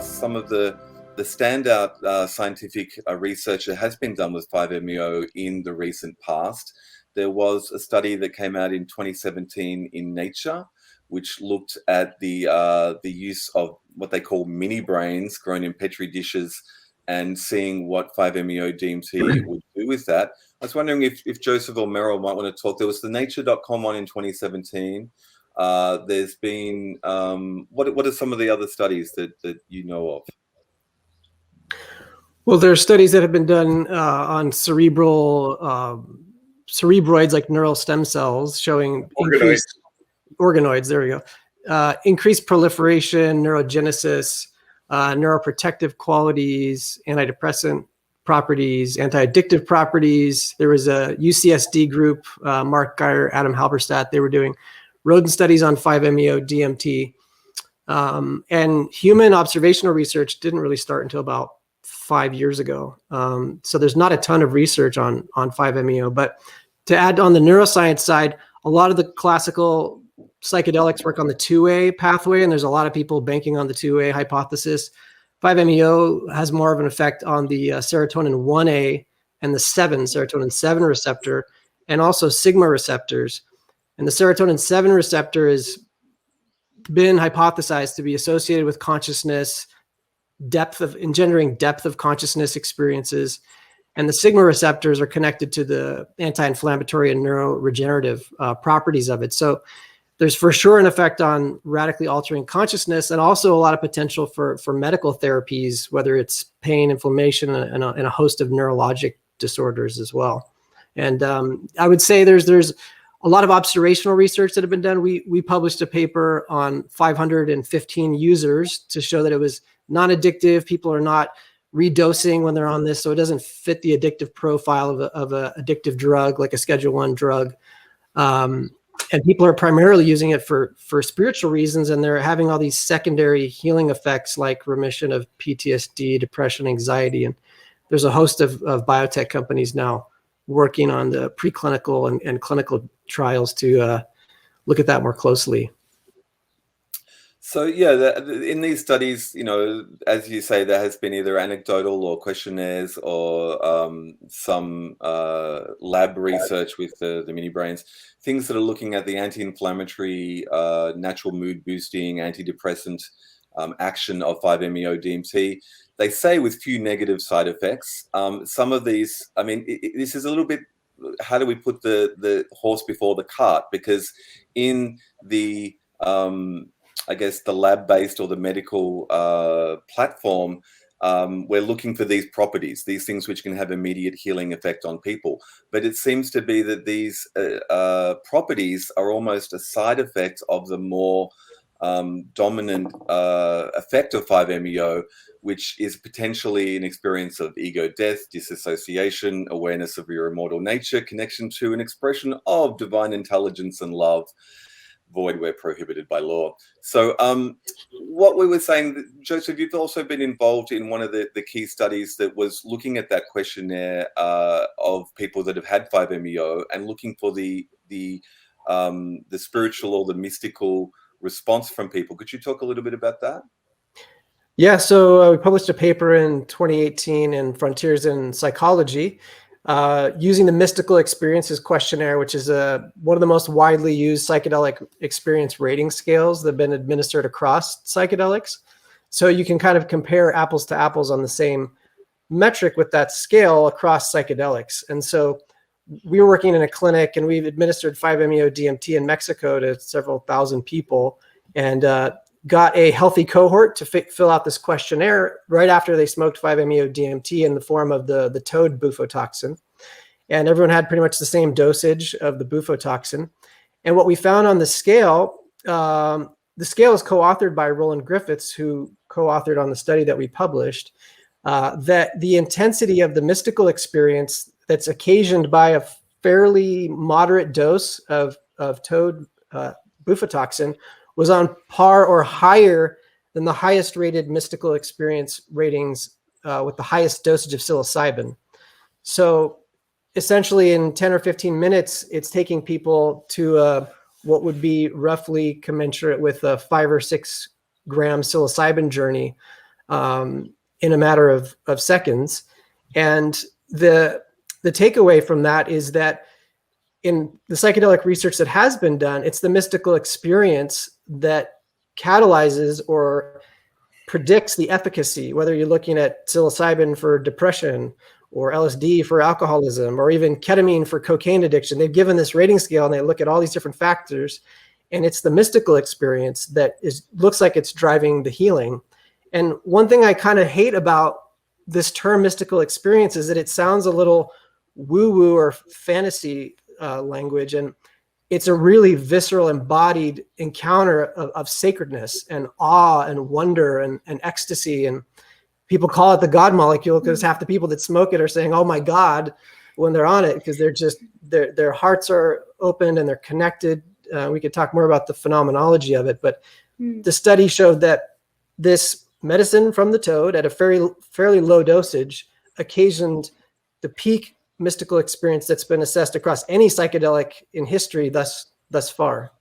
some of the standout scientific research that has been done with 5-MeO in the recent past. There was a study that came out in 2017 in Nature, which looked at the use of what they call mini brains grown in petri dishes and seeing what 5-MeO DMT would do with that. I was wondering if Joseph or Meryl might want to talk. There was the nature.com one in 2017. There's been, what are some of the other studies that you know of? Well, there are studies that have been done on cerebroids like neural stem cells showing increased organoids. There we go. Increased proliferation, neurogenesis, neuroprotective qualities, antidepressant properties, anti-addictive properties. There was a UCSD group, Mark Geyer, Adam Halberstadt. They were doing rodent studies on 5-MeO DMT. And human observational research didn't really start until about 5 years ago. So there's not a ton of research on 5-MeO. But to add on the neuroscience side, a lot of the classical psychedelics work on the 2A pathway, and there's a lot of people banking on the 2A hypothesis. 5-MeO has more of an effect on the serotonin 1A and the serotonin 7 receptor, and also sigma receptors. And the serotonin 7 receptor has been hypothesized to be associated with consciousness, engendering depth of consciousness experiences. And the sigma receptors are connected to the anti-inflammatory and neuroregenerative properties of it. So there's for sure an effect on radically altering consciousness, and also a lot of potential for medical therapies, whether it's pain, inflammation, and a host of neurologic disorders as well. And I would say there's a lot of observational research that have been done. We published a paper on 515 users to show that it was non-addictive. People are not redosing when they're on this, so it doesn't fit the addictive profile of a addictive drug like a Schedule I drug. And people are primarily using it for spiritual reasons, and they're having all these secondary healing effects like remission of PTSD, depression, anxiety. And there's a host of biotech companies now working on the preclinical and clinical trials to look at that more closely. So yeah, in these studies, as you say, there has been either anecdotal or questionnaires or some lab research with the mini brains, things that are looking at the anti-inflammatory, natural mood boosting, antidepressant action of 5-MeO DMT. They say with few negative side effects. Some of these, I mean, this is a little bit, how do we put the horse before the cart? Because in the I guess the lab-based or the medical platform, we're looking for these properties, these things which can have immediate healing effect on people. But it seems to be that these properties are almost a side effect of the more dominant effect of 5-MeO, which is potentially an experience of ego death, disassociation, awareness of your immortal nature, connection to an expression of divine intelligence and love, void where prohibited by law. So what we were saying, Joseph, you've also been involved in one of the key studies that was looking at that questionnaire of people that have had 5-MeO and looking for the spiritual or the mystical response from people. Could you talk a little bit about that? Yeah, so we published a paper in 2018 in Frontiers in Psychology, using the Mystical Experiences Questionnaire, which is one of the most widely used psychedelic experience rating scales that have been administered across psychedelics. So you can kind of compare apples to apples on the same metric with that scale across psychedelics. And so we were working in a clinic, and we've administered 5-MeO DMT in Mexico to several thousand people, and got a healthy cohort to fill out this questionnaire right after they smoked 5-MeO DMT in the form of the toad bufotoxin. And everyone had pretty much the same dosage of the bufotoxin. And what we found on the scale is co-authored by Roland Griffiths, who co-authored on the study that we published, that the intensity of the mystical experience that's occasioned by a fairly moderate dose of toad bufotoxin was on par or higher than the highest rated mystical experience ratings with the highest dosage of psilocybin. So essentially in 10 or 15 minutes, it's taking people to what would be roughly commensurate with a 5 or 6 gram psilocybin journey. in a matter of seconds. And the takeaway from that is that in the psychedelic research that has been done, it's the mystical experience that catalyzes or predicts the efficacy, whether you're looking at psilocybin for depression or LSD for alcoholism, or even ketamine for cocaine addiction. They've given this rating scale and they look at all these different factors, and it's the mystical experience that looks like it's driving the healing. And one thing I kind of hate about this term mystical experience is that it sounds a little woo-woo or fantasy language, and it's a really visceral, embodied encounter of sacredness and awe and wonder and ecstasy. And people call it the God molecule because half the people that smoke it are saying, "Oh my God," when they're on it, because they're just their hearts are open and they're connected. We could talk more about the phenomenology of it, but the study showed that this medicine from the toad at a fairly low dosage occasioned the peak mystical experience that's been assessed across any psychedelic in history thus far.